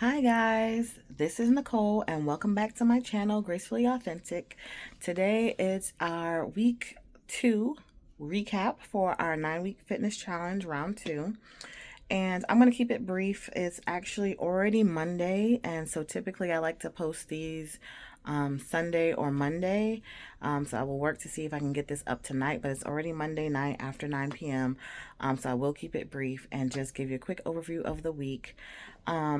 Hi guys, this is Nicole and welcome back to my channel, Gracefully Authentic. Today is our week 2 recap for our 9-week fitness challenge round 2. And I'm going to keep it brief. It's actually already Monday, and so typically I like to post these Sunday or Monday. So I will work to see if I can get this up tonight, but it's already Monday night after 9 p.m. So I will keep it brief and just give you a quick overview of the week.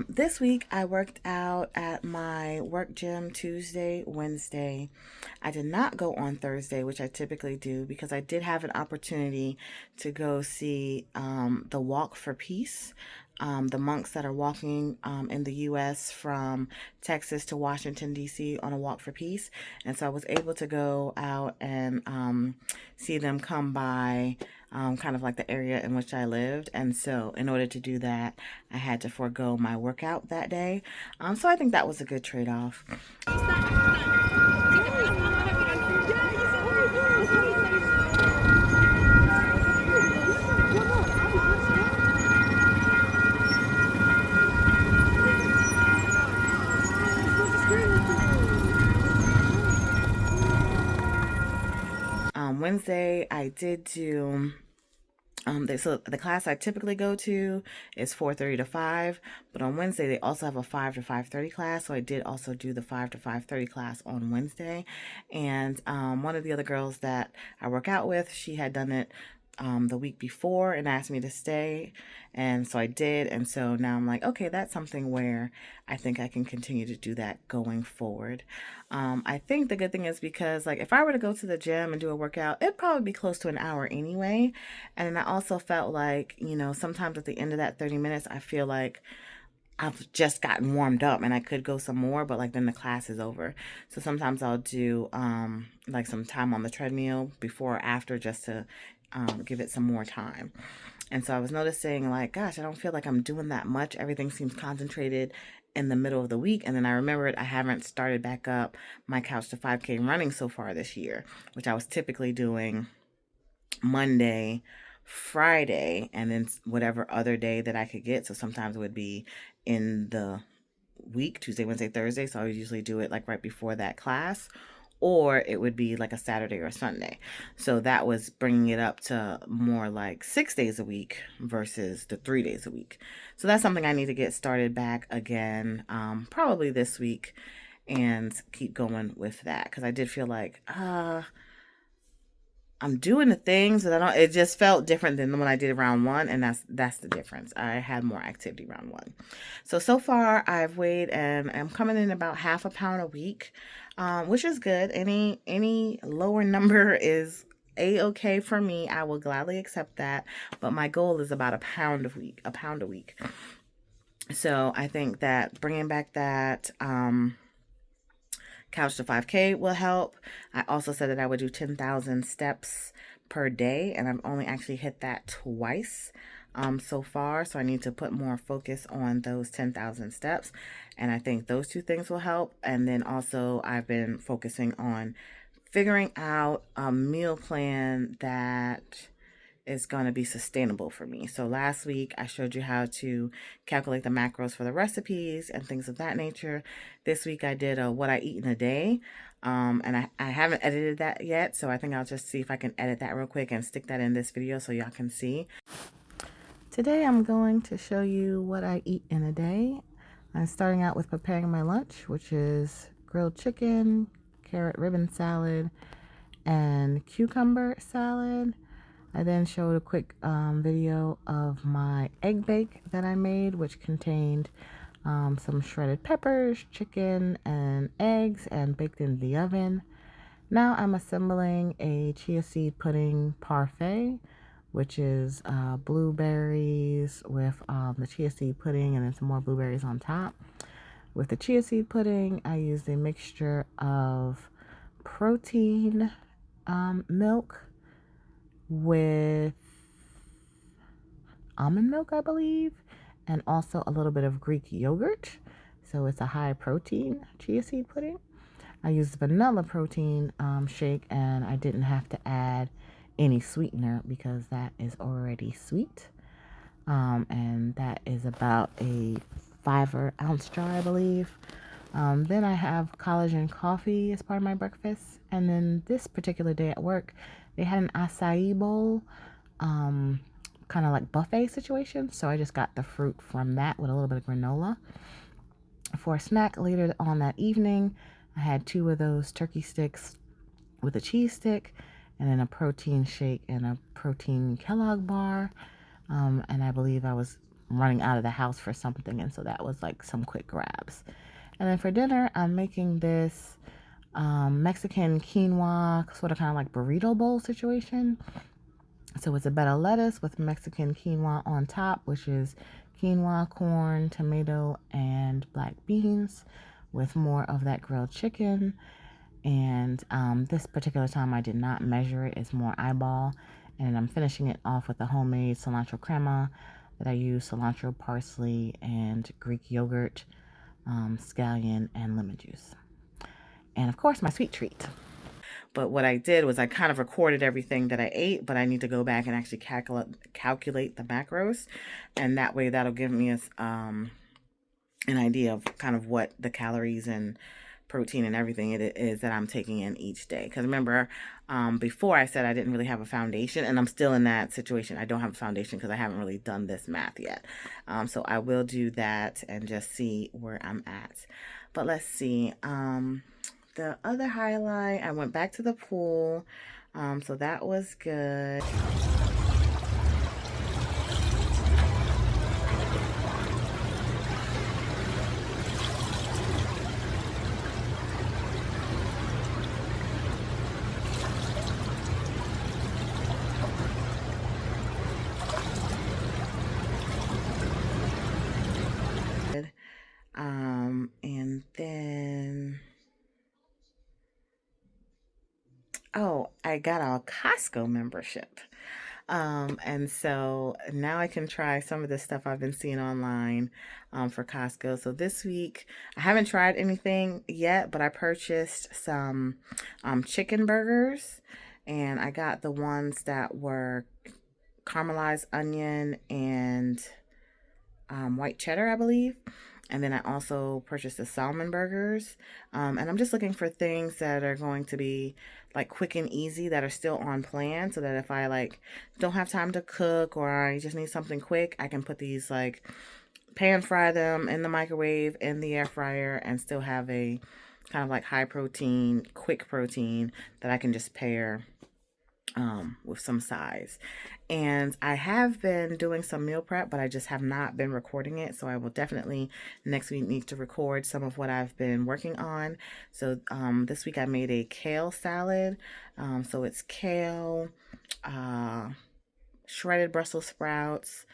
This week I worked out at my work gym Tuesday, Wednesday. I did not go on Thursday, which I typically do, because I did have an opportunity to go see the Walk for Peace. The monks that are walking in the U.S. from Texas to Washington, D.C. on a walk for peace. And so I was able to go out and see them come by kind of like the area in which I lived. And so in order to do that, I had to forego my workout that day. So I think that was a good trade-off. Wednesday, I did do so the class I typically go to is 4:30 to 5, but on Wednesday they also have a 5 to 5:30 class, so I did also do the 5 to 5:30 class on Wednesday. And one of the other girls that I work out with, she had done it the week before and asked me to stay, and so I did. And so now I'm like, okay, that's something where I think I can continue to do that going forward. I think the good thing is, because like if I were to go to the gym and do a workout, it'd probably be close to an hour anyway. And I also felt like, sometimes at the end of that 30 minutes I feel like I've just gotten warmed up and I could go some more, but like then the class is over. So sometimes I'll do like some time on the treadmill before or after, just to give it some more time. And so I was noticing, like, gosh, I don't feel like I'm doing that much. Everything seems concentrated in the middle of the week. And then I remembered I haven't started back up my Couch to 5K running so far this year, which I was typically doing Monday, Friday, and then whatever other day that I could get. So sometimes it would be in the week, Tuesday, Wednesday, Thursday. So I would usually do it like right before that class, or it would be like a Saturday or Sunday. So that was bringing it up to more like 6 days a week versus the 3 days a week. So that's something I need to get started back again, probably this week, and keep going with that, because I did feel like I'm doing the things that I don't. It just felt different than when I did round 1, and that's the difference. I had more activity round 1. So far I've weighed and I'm coming in about half a pound a week, which is good. Any lower number is a-okay for me. I will gladly accept that. But my goal is about a pound a week. So I think that bringing back that Couch to 5K will help. I also said that I would do 10,000 steps per day, and I've only actually hit that twice so far. So I need to put more focus on those 10,000 steps. And I think those two things will help. And then also I've been focusing on figuring out a meal plan that is going to be sustainable for me. So last week I showed you how to calculate the macros for the recipes and things of that nature. This week I did a what I eat in a day, and I haven't edited that yet, so I think I'll just see if I can edit that real quick and stick that in this video so y'all can see. Today I'm going to show you what I eat in a day. I'm starting out with preparing my lunch, which is grilled chicken, carrot ribbon salad, and cucumber salad. I then showed a quick video of my egg bake that I made, which contained some shredded peppers, chicken, and eggs, and baked in the oven. Now I'm assembling a chia seed pudding parfait, which is blueberries with the chia seed pudding and then some more blueberries on top. With the chia seed pudding, I used a mixture of protein milk with almond milk, I believe, and also a little bit of Greek yogurt. So it's a high protein chia seed pudding. I used vanilla protein shake, and I didn't have to add any sweetener because that is already sweet. And that is about a 5-ounce jar, I believe. Then I have collagen coffee as part of my breakfast. And then this particular day at work, they had an acai bowl, kind of like buffet situation. So I just got the fruit from that with a little bit of granola. For a snack later on that evening, I had 2 of those turkey sticks with a cheese stick, and then a protein shake and a protein Kellogg bar. And I believe I was running out of the house for something, and so that was like some quick grabs. And then for dinner, I'm making this Mexican quinoa, sort of kind of like burrito bowl situation. So it's a bed of lettuce with Mexican quinoa on top, which is quinoa, corn, tomato, and black beans, with more of that grilled chicken. And this particular time I did not measure it, it's more eyeball. And I'm finishing it off with a homemade cilantro crema that I use cilantro, parsley, and Greek yogurt, scallion, and lemon juice. And of course, my sweet treat. But what I did was I kind of recorded everything that I ate, but I need to go back and actually calculate the macros. And that way that'll give me an idea of kind of what the calories and protein and everything it is that I'm taking in each day. Because remember, before I said I didn't really have a foundation, and I'm still in that situation. I don't have a foundation because I haven't really done this math yet. So I will do that and just see where I'm at. But let's see. The other highlight, I went back to the pool. So that was good. And then, oh, I got a Costco membership. And so now I can try some of the stuff I've been seeing online for Costco. So this week, I haven't tried anything yet, but I purchased some chicken burgers, and I got the ones that were caramelized onion and white cheddar, I believe. And then I also purchased the salmon burgers. And I'm just looking for things that are going to be like quick and easy, that are still on plan, so that if I like don't have time to cook, or I just need something quick, I can put these like pan fry them in the microwave, in the air fryer, and still have a kind of like high protein, quick protein that I can just pair with some sides. And I have been doing some meal prep, but I just have not been recording it. So I will definitely next week need to record some of what I've been working on. So this week I made a kale salad. So it's kale, shredded Brussels sprouts,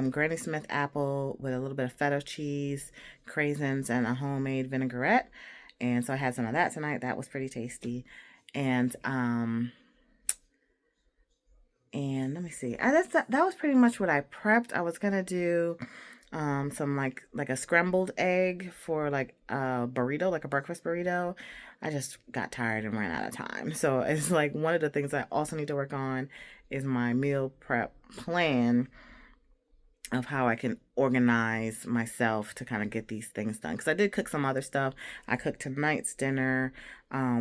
Granny Smith apple with a little bit of feta cheese, craisins, and a homemade vinaigrette. And so I had some of that tonight. That was pretty tasty. And let me see. That was pretty much what I prepped. I was gonna do some like a scrambled egg for like a burrito, like a breakfast burrito. I just got tired and ran out of time. So it's like one of the things I also need to work on is my meal prep plan of how I can organize myself to kind of get these things done. Because I did cook some other stuff. I cooked tonight's dinner,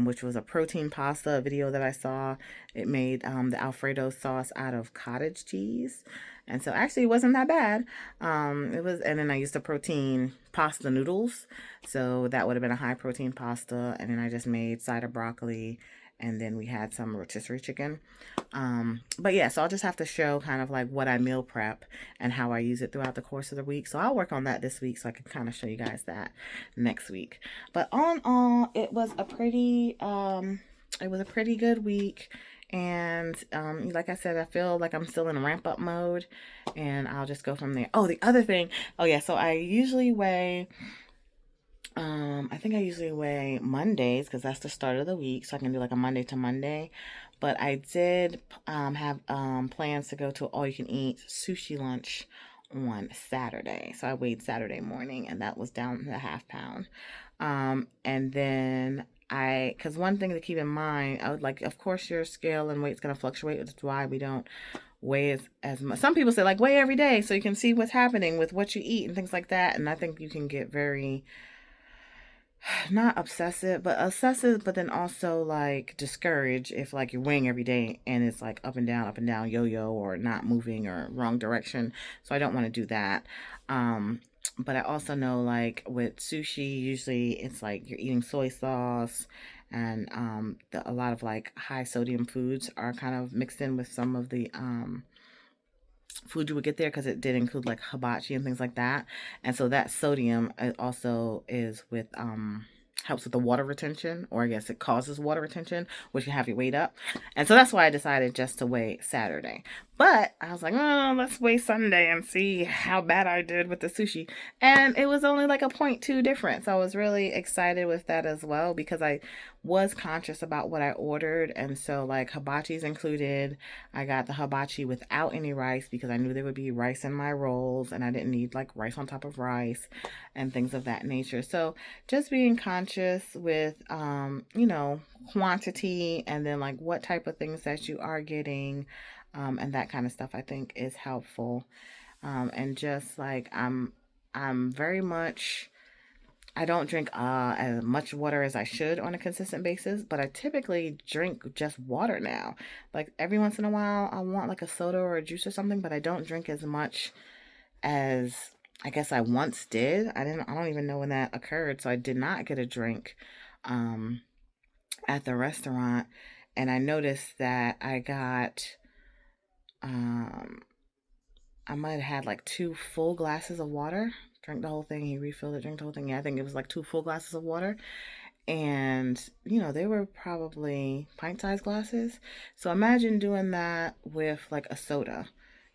which was a protein pasta, a video that I saw. It made the Alfredo sauce out of cottage cheese. And so actually it wasn't that bad. It was, and then I used the protein pasta noodles. So that would have been a high protein pasta. And then I just made cider broccoli, and then we had some rotisserie chicken. But yeah, so I'll just have to show kind of like what I meal prep and how I use it throughout the course of the week. So I'll work on that this week, so I can kind of show you guys that next week. But all in all, it was a pretty good week. And like I said, I feel like I'm still in ramp up mode, and I'll just go from there. Oh, the other thing. Oh yeah, so I usually weigh I think I usually weigh Mondays because that's the start of the week, so I can do like a Monday to Monday. But I did have plans to go to all you can eat sushi lunch on Saturday. So I weighed Saturday morning, and that was down to a half pound. And then because one thing to keep in mind, I would like, of course, your scale and weight's going to fluctuate. That's why we don't weigh as much. Some people say like weigh every day so you can see what's happening with what you eat and things like that. And I think you can get very not obsessive, but then also like discouraged if like you're weighing every day and it's like up and down, yo-yo, or not moving or wrong direction. So I don't want to do that. But I also know like with sushi, usually it's like you're eating soy sauce and a lot of like high sodium foods are kind of mixed in with some of the food you would get there because it did include like hibachi and things like that. And so that sodium also is with helps with the water retention, or I guess it causes water retention, which can have you weight up. And so that's why I decided just to weigh Saturday. But I was like, oh, let's weigh Sunday and see how bad I did with the sushi. And it was only like a 0.2 difference. I was really excited with that as well because I was conscious about what I ordered. And so like hibachi's included. I got the hibachi without any rice because I knew there would be rice in my rolls and I didn't need like rice on top of rice and things of that nature. So just being conscious with, quantity and then like what type of things that you are getting, and that kind of stuff I think is helpful. And just like I'm very much I don't drink as much water as I should on a consistent basis, but I typically drink just water now. Like every once in a while, I want like a soda or a juice or something, but I don't drink as much as I guess I once did. I don't even know when that occurred, so I did not get a drink um, at the restaurant, and I noticed that um, I might have had like two full glasses of water. Drank the whole thing. He refilled it. Drank the whole thing. Yeah, I think it was like two full glasses of water. And, they were probably pint-sized glasses. So imagine doing that with like a soda.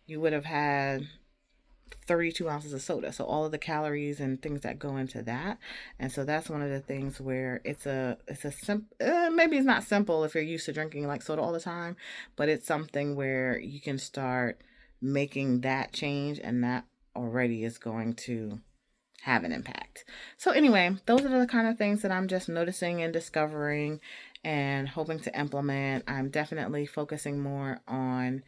You would have had 32 ounces of soda. So all of the calories and things that go into that. And so that's one of the things where maybe it's not simple if you're used to drinking like soda all the time, but it's something where you can start making that change, and that already is going to have an impact. So anyway, those are the kind of things that I'm just noticing and discovering and hoping to implement. I'm definitely focusing more on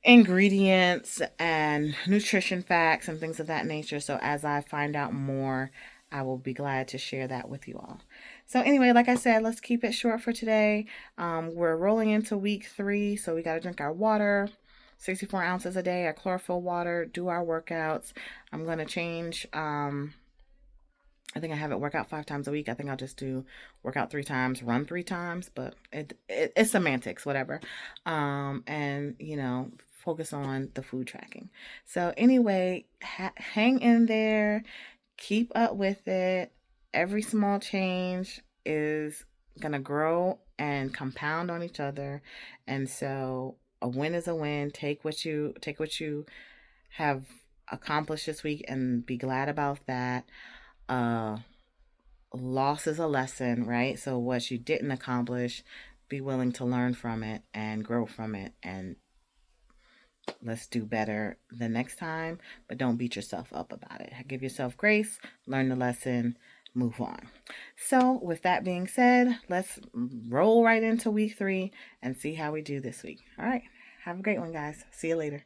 ingredients and nutrition facts and things of that nature. So as I find out more, I will be glad to share that with you all. So anyway, like I said, let's keep it short for today. We're rolling into week 3, so we got to drink our water, 64 ounces a day, our chlorophyll water, do our workouts. I'm going to change. I think I have it work out 5 times a week. I think I'll just do workout 3 times, run 3 times, but it's semantics, whatever. And focus on the food tracking. So anyway, hang in there, keep up with it. Every small change is gonna grow and compound on each other, and so a win is a win. Take what you have accomplished this week and be glad about that. Uh, Loss is a lesson, right? So what you didn't accomplish, be willing to learn from it and grow from it, and let's do better the next time, but don't beat yourself up about it. Give yourself grace, learn the lesson, move on. So, with that being said, let's roll right into week 3 and see how we do this week. All right. Have a great one, guys. See you later.